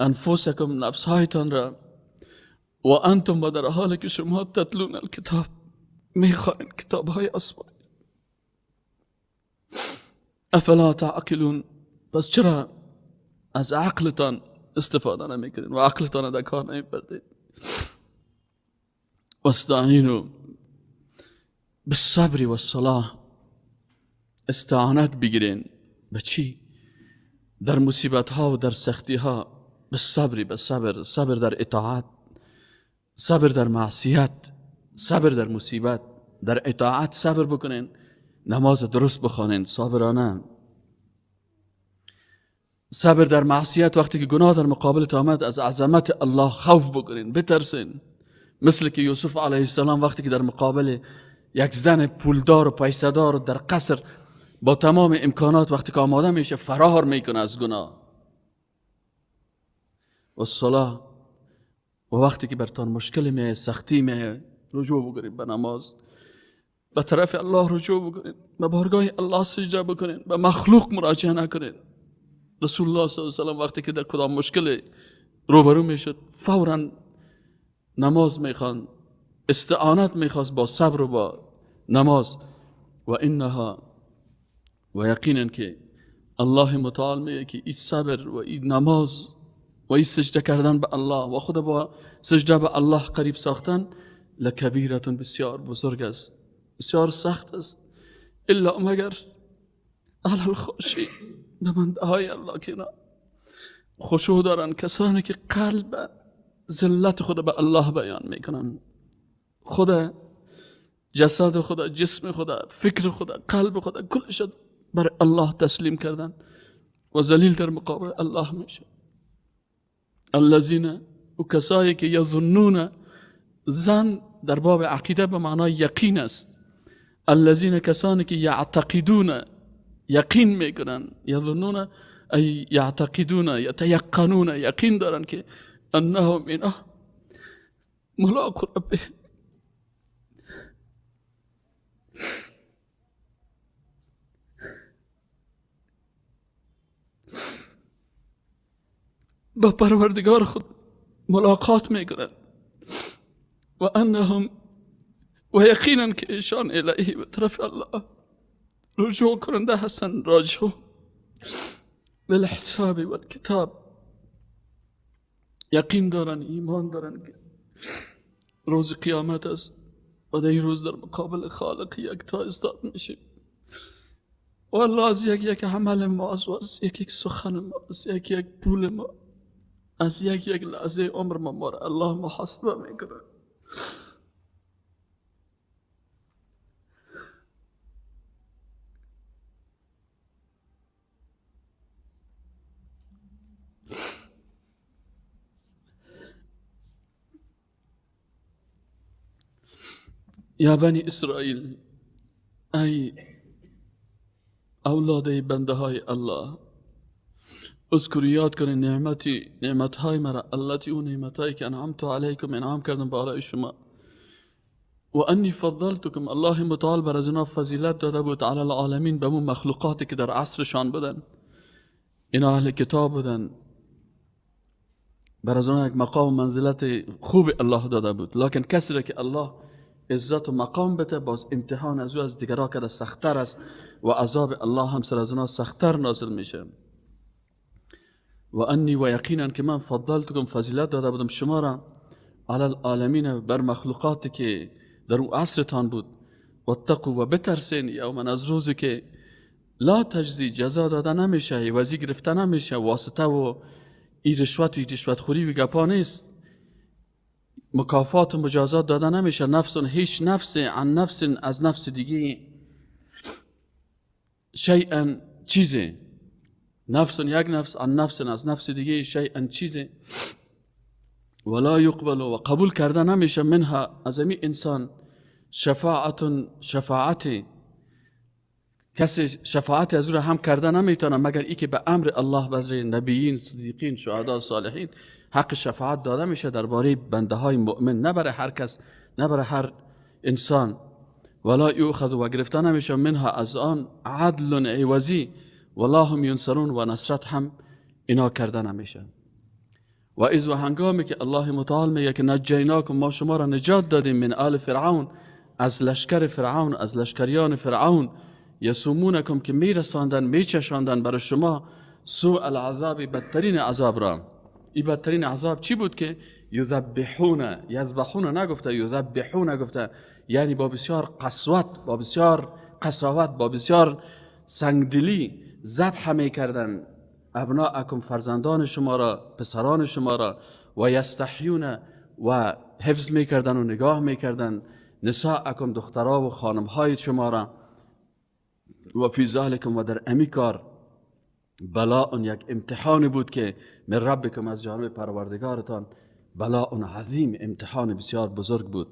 انفسکم، نفسهایتان را، و انتم، و در حالی که شما تتلون الکتاب، میخواین کتاب های آسمانی. افلا تعقلون، پس چرا از عقلتان استفاده نمیکنید و عقلتان در کار نمیبردید؟ واستعینوا بالصبر والصلاة، استعانت بگیرین به چی؟ در مصیبت ها و در سختی ها. بالصبر، به صبر، صبر در اطاعت، صبر در معصیت، صبر در مصیبت. در اطاعت صبر بکنین، نماز درست بخوانین صابرانه. صبر در معصیت، وقتی که گناه در مقابلت آمد از عظمت الله خوف بکنین، بترسین. مثل که یوسف علیه السلام وقتی که در مقابل یک زن پولدار و پیسه‌دار در قصر با تمام امکانات وقتی که آماده میشه فرار میکنه از گناه. و الصلاة، و وقتی که برتان مشکل میه، سختی میه، رجوع بکنید به نماز، به طرف الله رجوع بکنید، به بارگاه الله سجده بکنید، به مخلوق مراجعه نکنید. رسول الله صلی الله علیه و سلم وقتی که در کدام مشکل روبرو میشد فوراً نماز میخوان، استعانت میخواست با صبر و با نماز. و انها، و یقینا که الله متعال میگه که این صبر و این نماز و این سجده کردن به الله و خود با سجده به الله قریب ساختن لکبیرتون، بسیار بزرگ است، بسیار سخت است. الا مگر علی الخاشعین، به بنده های الله که خشوع دارن، کسانی که قلب ذلت خود به الله بیان میکنن، خود جسد خود، جسم خود، فکر خود، قلب خود، کلش بر الله تسلیم کردن و ذلیل در مقابل الله میشه. الذین، و کسایی که یظنون، ظن در باب عقیده به معنای یقین است. الذین، کسانی که یعتقدون، یقین میکنن، یظنون ای یعتقدون، یتیقنون، یقین دارن که انهم اینا ملاقو ربه، با پروردگار خود ملاقات میکنن. و انهم، و یقینا که ایشان الیه، به طرف الله رجوع کننده هستن، راجع بالحساب والکتاب. یقین دارن، ایمان دارن که روز قیامت است و در این روز در مقابل خالق یکتا ایستاد میشیم. و الله از یک عمل ما، از یک سخن ما، از یک پول ما، از یک لحظه عمر ما را الله محاسبه میکنه. یا بنی اسرائیل، ای اولاد بنده های الله، اذکر یاد کنید نعمت های مرا، التي اون نعمت هایی که انعمت علیکم انعام کردم بالای شما، و انی فضلتکم، الله متعال بر از اینا فضیلت داده بود علی العالمین، به اون مخلوقاتی که در عصرشان بودن، اینا اهل کتاب بودن، بر از اونها یک مقام و منزلت خوب الله داده بود. لکن کسی را که الله عزت و مقام بده، باز امتحان از او از دیگرها که سختتر است و عذاب الله هم سر از اونها سختتر نازل میشه. و انی و یقینا که من فضلتکم، فضیلت داده بودم شما را علی العالمین، بر مخلوقاتی که در اون عصرتان بود. واتقوا، و بترسین یوما، از روزی که لا تجزی، جزا داده نمیشه، عوضی گرفته نمیشه، واسطه و ای رشوت و ای رشوت خوری و گپا نیست، مکافات و مجازات داده نمیشه. نفس، هیچ نفس، عن نفس، از نفس دیگه، شیئا، چیزی، نفس، یک نفس، عن نفس، از نفس دیگه، شیئا، چیزی، ولا یقبل، و قبول کرده نمیشه، منها، از امی انسان، شفاعت، کسی شفاعت از او را هم کرده نمیتونه مگر ای که به امر الله بر نبیین، صدیقین، شهدا، صالحین حق شفاعت داده میشه درباره بنده های مؤمن، نه برای هر کس، نه برای هر انسان. ولا یؤخذ، و گرفته نمیشه، منها، از آن، عدل، عوضی، ولا هم ینصرون، و نصرت هم اینا کرده نمیشه. و از و هنگامی که الله متعال میگه که نجیناکم، ما شما را نجات دادیم، من آل فرعون، از لشکر فرعون، از لشکریان فرعون، یسومونکم، که میرساندن، میچشاندن برای شما، سوء العذاب، بدترین عذاب را. این بدترین عذاب چی بود؟ که یذبحون نگفته، یذبحون گفته، یعنی با بسیار قسوت، با بسیار قساوت، با بسیار سنگدلی ذبح میکردن ابناءکم، فرزندان شما را، پسران شما را، و یستحیون، و حفظ میکردن و نگاه میکردن نساءکم، دخترها و خانمهای شما را. و فی ذالکم، و در امی کار، بلاء، یک امتحان بود که من ربکم، از جانب پروردگارتان، بلاء عظیم، امتحان بسیار بزرگ بود.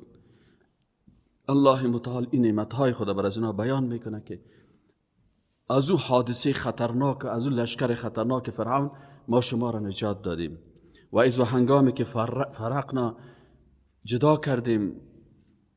الله متعال این نعمتهای خدا بر از اینا بیان میکنه که از او حادثه خطرناک، از او لشکر خطرناک فرعون ما شما را نجات دادیم. و از و هنگامی که فرقنا، جدا کردیم،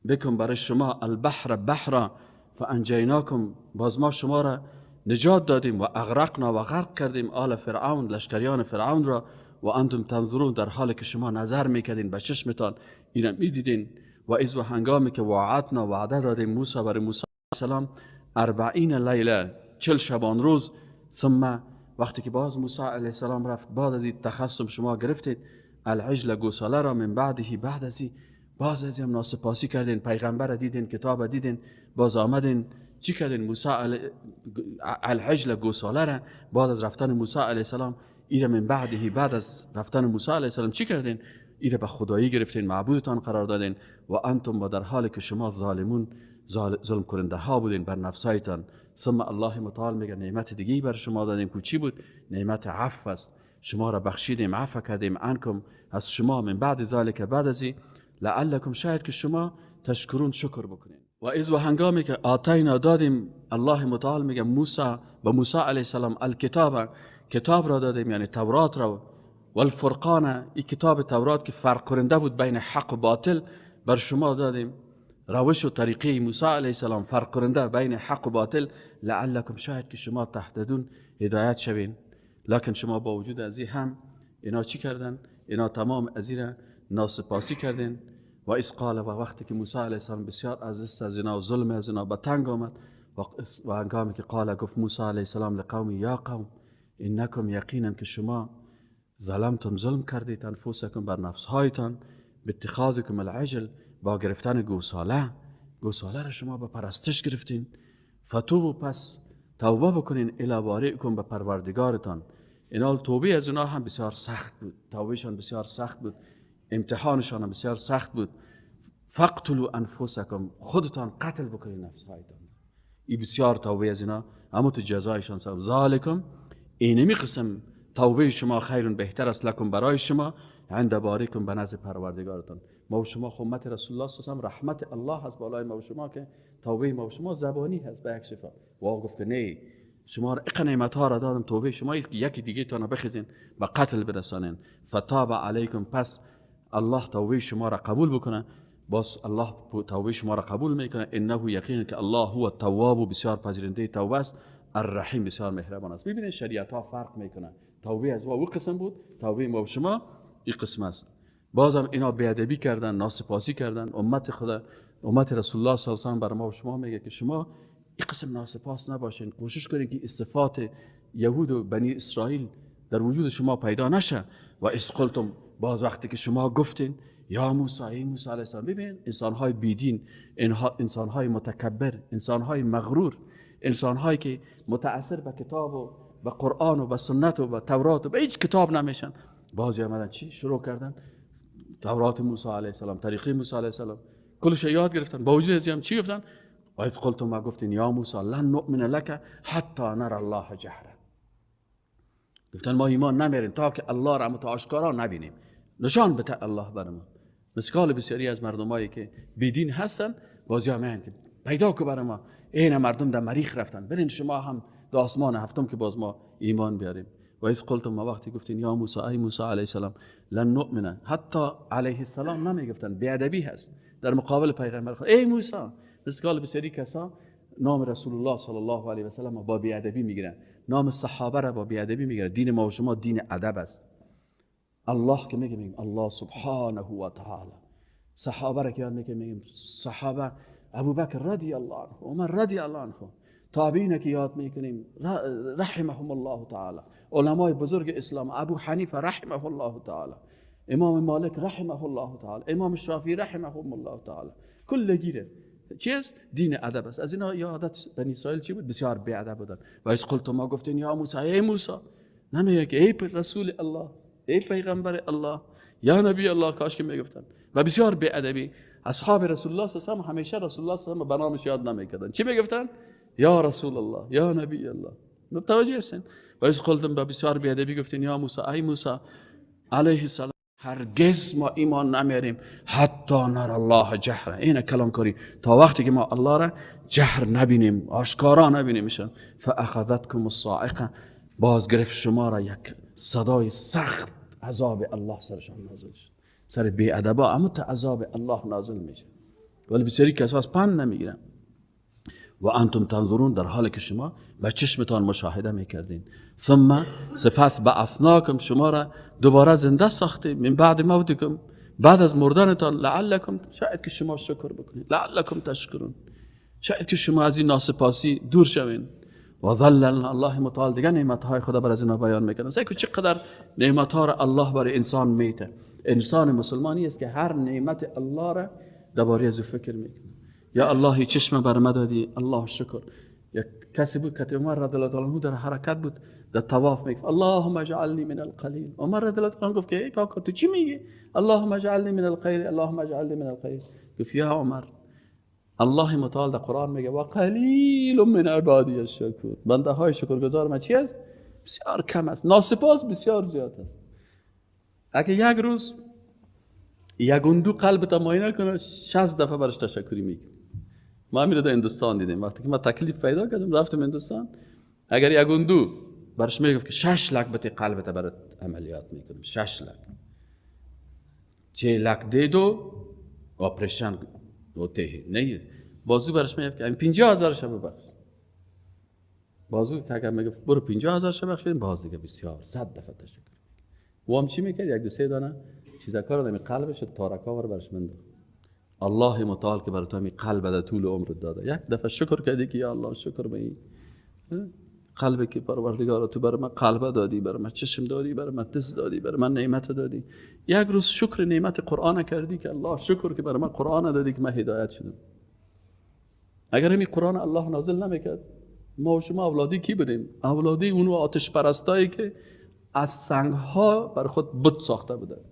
بکن برای شما، البحر، بحر، فانجیناکم، باز ما شما را نجات دادیم، و اغرقنا، و غرق کردیم، آل فرعون، لشکریان فرعون را، و انتم تنظرون، در حالی که شما نظر میکردین، به چشمتان اینا میدیدین. و از و هنگامی که وعدنا، وعده دادیم موسی برای موسی السلام، 40 لیله، 40 شبان روز، ثم، وقتی که باز موسی علیه السلام رفت، بعد از این تخصم شما گرفتید، العجل، گوساله را، من بعدی، بعد از این، باز از این ناسپاسی کردین، پیغمبر دیدین، کتاب دیدین، باز آمدین چی کردین؟ موسی العجل، گوساله را، بعد از رفتن موسی علیه السلام، ایره من بعدی، بعد از رفتن موسی علیه السلام چی کردین؟ ایره به خدایی گرفتین، معبودتان قرار دادین، و انتم، و در حالی که شما ظالمون، ظلم کننده ها بودین بر نفسایتان. ثم الله متعال میگه نعمت دیگی بر شما دادیم که چی بود؟ نعمت عفو است، شما را بخشیدیم، عفو کردیم، عنکم، از شما، من بعد ذالک، بعد از این، لعلکم، شاید که شما تشکرون، شکر بکنین. و از و هنگامی که آتینا، دادیم، الله متعال میگه موسی، به موسی علیه السلام، الکتاب، کتاب را دادیم، یعنی تورات را، و الفرقان، این کتاب تورات که فرق کننده بود بین حق و باطل، بر شما دادیم، روش و طریقه موسی علیه السلام فرق کننده بین حق و باطل، لعلکم، شاید که شما تهتدون، هدایت شوین. لکن شما با وجود از این هم اینا چی کردن؟ اینا تمام از این ناسپاسی کردن. و از قال، و وقتی که موسی علیه السلام بسیار از اینا و ظلم از اینا به تنگ آمد، و هنگامی که قال، گفت موسی علیه السلام لقوم، یا قوم انکم، یقینا که شما، ظلمتم، ظلم کردید، انفسکم، بر نفسهایتان، باتخاذکم العجل، با گرفتن گوساله را شما به پرستش گرفتین. فتوبوا، پس توبه بکنین، الی بارئکم، به پروردگارتان. اینال توبه از اینا هم بسیار سخت بود، توبهشان بسیار سخت بود، امتحانشان هم بسیار سخت بود. فقتلوا انفسکم، خودتان قتل بکنین نفسهایتان. این بسیار توبه از اینا، اما تو جزایشان سخت. ذالکم، اینمی قسم توبه شما خیر بهتر است لکم برای شما عند باریکم به نزد پروردگارتان. ما و شما امت رسول الله صلی الله علیه و رحمت الله هست بالای ما و شما که توبه ما و شما زبانی هست به یک شفا. و گفت نه شما را اق نعمت ها را دادم، توبه شما یکی دیگه تان بخزین و قتل برسانین. فتاب علیکم، پس الله توبه شما را قبول بکنه. باز الله توبه شما را قبول میکنه. انه یقینا که الله هو التواب، بسیار پذیرنده توبه است، الرحیم، بسیار مهربان است. ببینید شریعت ها فرق میکنه. توبه از او قسم بود، توبه ما و شما این قسم است. بازم اینا بیادبی کردن، ناسپاسی کردن. امت خدا، امت رسول الله صلی الله علیه و آله بر ما و شما میگه که شما این قسم ناسپاس نباشین. کوشش کنید که صفات یهود و بنی اسرائیل در وجود شما پیدا نشه. و اذ قلتم، باز وقتی که شما گفتین یا موسی، ای موسی علیه السلام. ببین انسان‌های بیدین، انسان‌های متکبر، انسان‌های مغرور، انسان‌هایی که متأثر به کتاب و به قرآن و به سنت و به تورات و به هیچ کتاب نمیشن، بازی آمدن چی شروع کردن؟ تورات موسی علیه السلام، طریقه موسی علیه السلام کلش یاد گرفتن. با وجود از هم چی گفتن؟ و اذ قلتم، ما گفتین یا موسی لن نؤمن لك حتی نرى الله جهرا. گفتن ما ایمان نمیاریم تا که الله را متعاشقارا نبینیم، نشان بده الله برام. مثال بسیاری از مردمایی که بیدین هستن بازی میگن که پیدا کو برای ما. این مردم در مریخ رفتن، برین شما هم در آسمان هفتم که باز ما ایمان بیاریم. و اذ قلتم، ما وقتی گفتین یا موسی، ای موسی علیه السلام لن نؤمن، حتی علیه السلام نمیگفتن، بیادبی هست در مقابل پیغمبر خدا. ای موسی، مثال بسیاری کسا نام رسول الله صلی الله علیه و سلم با بیادبی میگیرن، نام صحابه را با بیادبی میگیرن. دین ما و شما دین ادب است. الله که میگیم الله سبحانه و تعالی، صحابه را که یاد میگیم صحابه، ابوبکر رضی الله عنه، عمر رضی الله عنه، تابعین که یاد میکنیم رحمهم الله تعالی، علمای بزرگ اسلام، ابو حنیفه رحمه الله تعالی، امام مالک رحمه الله تعالی، امام شافعی رحمهم الله تعالی، کل گیره چیست؟ دین ادب است. از اینا یادت بنی اسرائیل چی بود؟ بسیار بی ادب بودن. و اذ قلتم، ما گفتین یا موسی، ای موسی، نمیگه که ای رسول الله، ای پیغمبر الله، یا نبی الله، کاش که میگفتن. و بسیار بی ادبی. اصحاب رسول الله صلی الله علیه و آله همیشه رسول الله صلی الله علیه و آله به نامش یاد نمیکردن. چی میگفتن؟ یا رسول الله، یا نبی الله. متوجه هستین؟ و اذ قلتم، بسیار بی ادبی گفتین یا موسی، ای موسی علیه السلام، هرگز ما ایمان نمیاریم حتی نر الله جهره. این کلام کاری تا وقتی که ما الله را جهر نبینیم، آشکارا نبینیمشان. فاخذتکم الصاعقه، باز گرفت شما را یک صدای سخت، عذاب الله سرشان نازل شد. سر بی ادبا اما عذاب الله نازل میشه، ولی بسیاری کسا از پند نمیگیرن. و انتم تنظرون، در حالی که شما به چشمتان مشاهده میکردین. ثم، سپس بعثناکم، شما را دوباره زنده ساختیم، من بعد موتکم، بعد از مردنتان، لعلکم، شاید که شما شکر بکنید، لعلکم تشکرون، شاید که شما از این ناسپاسی دور شوین. و ظللنا، الله متعال دیگه نعمتهای خدا بر از اینا بیان میکنه. که چقدر نعمتها را الله برای انسان میته. انسان مسلمانی است که هر نعمت الله را درباره از فکر میکنه. یا الله چشم بر ما دادی، الله شکر. یک کسی بود که عمر رضی الله عنه در حرکت بود، در طواف میگفت اللهم اجعلنی من القلیل. عمر رضی الله عنه گفت که ای پاک تو چی میگی؟ اللهم اجعلنی من القلیل، اللهم اجعلنی من القلیل. گفت یا عمر، الله متعال در قرآن میگه و قلیل من عبادی الشکور، بنده های شکرگزار من چی است؟ بسیار کم است. ناسپاس بسیار زیاد است. اگه یک روز یک گندو قلبت معاینه کنه 60 دفعه برش تشکری میگه. ما همین رو در هندوستان دیدیم. وقتی که ما تکلیف پیدا کردیم رفتیم هندوستان، اگر یک گندو برش میگفت که 6 لک بته قلبت برات عملیات میکنم، 6 لک 6 لک دے دو آپریشن ہوتے ہیں. نہیں بازو برش میگفت که 50,000 شب بخش. بازو که اگر میگفت برو 50,000 شب بخش بدیم، باز دیگه بسیار 100 دفعه تشکر. و هم چی میکرد؟ یک دو سه دانه چیزا کار دمی قلبش تارکا ور برش مند. الله متعال که برای تو می قلب در طول عمر داده، یک دفعه شکر کردی که یا الله شکر به این قلبی که پروردگار تو برای من قلب دادی، برای من چشم دادی، برای من دست دادی، برای من نعمت دادی. یک روز شکر نعمت قرآن کردی که الله شکر که برای من قرآن دادی که من هدایت شدم. اگر همین قرآن الله نازل نمیکرد، ما و شما اولادی کی بودیم؟ اولادی اون آتش پرستایی که از سنگ‌ها بر خود بت ساخته بودن.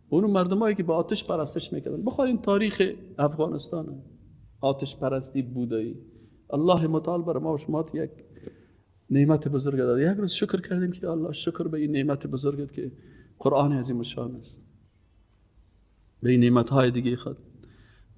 اون مردمایی که با آتش پرستش میکردن. بخورین تاریخ افغانستان، آتش پرستی بودایی. الله متعال بر ما و شما یک نعمت بزرگ داد. یک روز شکر کردیم که الله شکر به این نعمت بزرگت که قرآن عظیم الشان است، به این نعمت های دیگه خود.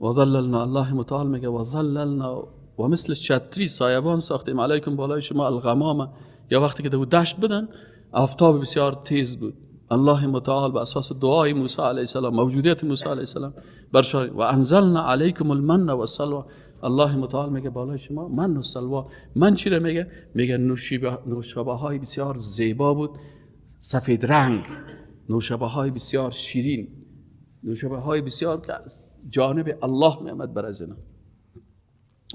و ظللنا، الله متعال میگه و ظللنا، و مثل چتری سایبان ساختیم علیکم بالای شما الغمامه. یا وقتی که دو دشت بدن آفتاب بسیار تیز بود، الله متعال به اساس دعای موسی علیه السلام، موجودیت موسی علیه السلام برشار و انزلنا علیکم المن و السلوى. الله متعال میگه بالای شما من و سلوا. من چی رو میگه نوشابه های بسیار زیبا بود، سفید رنگ، نوشابه های بسیار شیرین، نوشابه های بسیار که جانب الله میامد بر از اینا.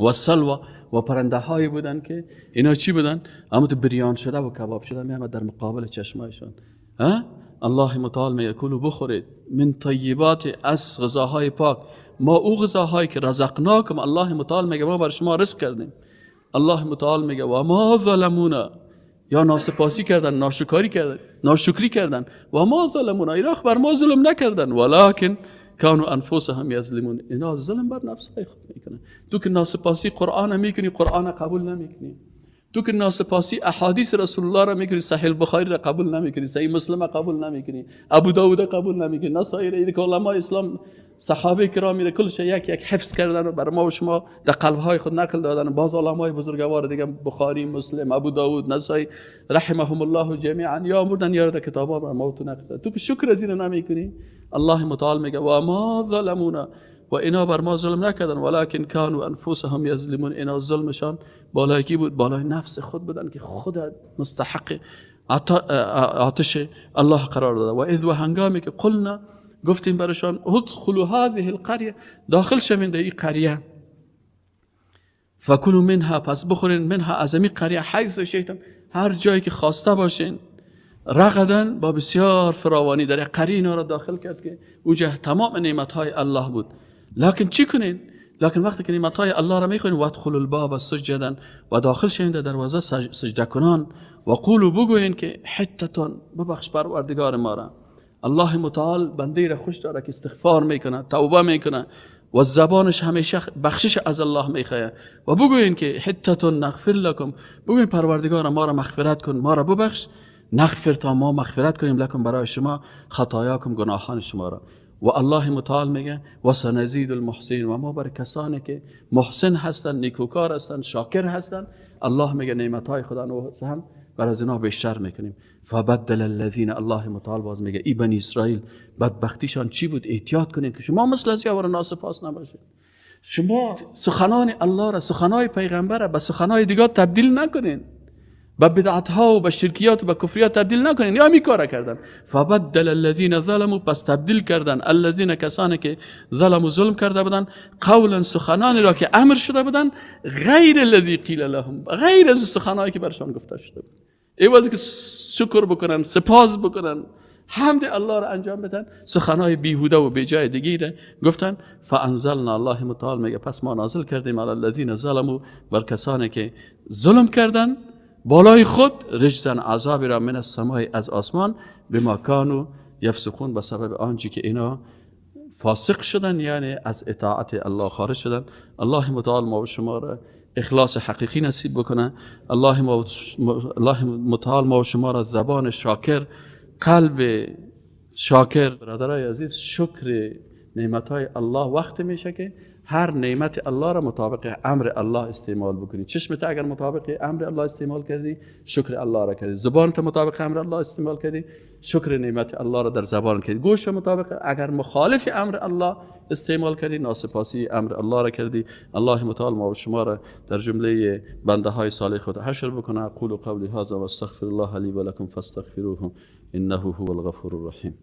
و سلوا، و پرنده هایی بودن که اینا چی بودن؟ اما تو بریان شده و کباب شده میامد در مقابل چشمایشان. الله متعال میگه کلوا بخورید من طیبات، از غذاهای پاک، ما او غذاهایی که رزقناکم، الله متعال میگه ما بر شما رزق کردیم. الله متعال میگه و ما ظلمونا، یا ناسپاسی کردن، ناشکری کردن و ما ظلمونا، اینا بر ما ظلم نکردن، ولکن کانوا انفسهم یظلمون، اینا ظلم بر نفسهای خود میکنن. تو که ناسپاسی قرآن میکنی، قرآن قبول نمیکنی. تو که ناسپاسی احادیث رسول الله را میکنی، صحیح البخاری را قبول نمیکنی، صحیح مسلم را قبول نمیکنی، ابو داود قبول نمیکنی، نسائی را که علماء اسلام صحابه کرام را کلش یک حفظ کردن و بر ما و شما در قلب های خود نقل دادن. باز علماء بزرگوار دیگه بخاری، مسلم، ابو داود، نسائی رحمهم الله جمیعا یا مردن یا در کتابا بر ما تو نقل. تو که شکر از این نمیکنی، الله متعال میگه و ما ظلمونا، و اینا بر ما ظلم نکردن، ولکن کانوا انفسهم یظلمون، اینا ظلمشان بالای کی بود؟ بالای نفس خود بودن که خود مستحق آتش الله قرار داده. و اذ، و هنگامی که قلنا، گفتیم برشان ادخلوا هذه القريه، داخل شوین در این قریه، فکلوا منها، پس بخورین، منها از این قریه، حیث شئتم، هر جایی که خواسته باشین، رغدن، با بسیار فراوانی. در قریه اینا را داخل کرد که اوجه تمام نعمتهای الله بود. لکن چی کنین؟ لکن وقتی که نعمتهای الله را میخوین، وادخلوا الباب سجدا، و داخل شوین در دروازه سجده کنان، و قولوا، بگوین که حتتون، ببخش پروردگار ما را. الله متعال بنده را خوش داره که استغفار میکنه، توبه میکنه و زبانش همیشه بخشش از الله میخواه. و بگوین که حتتون نغفر لکم، بگوین پروردگار ما را مغفرت کن، ما را ببخش، نغفر، تا ما مغفرت کنیم لکم برای شما خطایاکم، گناهان شما را. و الله متعال میگه و سنزید المحسنین، و ما برای کسانی که محسن هستن، نیکوکار هستن، شاکر هستن، الله میگه نعمتهای خدا رو هم بر از اینا بیشتر میکنیم. فبدل الذین، الله متعال باز میگه ای بنی اسرائیل بدبختیشان چی بود؟ احتیاط کنین که شما مثل از یاور ناسپاس نباشید. شما سخنان الله را، سخنای پیغمبر را به سخنای دیگه تبدیل نکنین، به بدعت ها و به شرکیات و به کفریات تبدیل نکنین. یا می کار کردن. فبدل الذین ظلموا، پس تبدیل کردن، الذین، کسانی که ظلم و ظلم کرده بودن، قولا، سخنانی را که امر شده بودن، غیر الذی قیل لهم، غیر از سخنایی که برشان گفته شده بود. ایوازی که شکر بکنن، سپاس بکنن، حمد الله را انجام بدن، سخنای بیهوده و بیجای دیگه گفتن. فانزلنا، الله متعال میگه پس ما نازل کردیم علی الذین ظلموا، بر کسانی که ظلم کردن بالای خود، رجزا، عذاب را من السماء، از آسمان، بما کانوا یفسقون، به سبب آنچه که اینا فاسق شدن، یعنی از اطاعت الله خارج شدن. الله متعال ما و شما را اخلاص حقیقی نصیب بکنه. الله متعال ما و شما را زبان شاکر، قلب شاکر. برادرای عزیز، شکر نعمتهای الله وقت میشه که هر نعمت الله را مطابق امر الله استعمال بکنی. چشمت اگر مطابق امر الله استعمال کردی، شکر الله را کردی. زبانت مطابق امر الله استعمال کردی، شکر نعمت الله را در زبان کردی. گوشت مطابق اگر مخالف امر الله استعمال کردی، ناسپاسی امر الله را کردی. الله متعال ما و شما را در جمله بنده های صالح خود حشر بکنه. اقول قولی هذا و استغفر الله لی و لکم فاستغفروه انه هو الغفور الرحیم.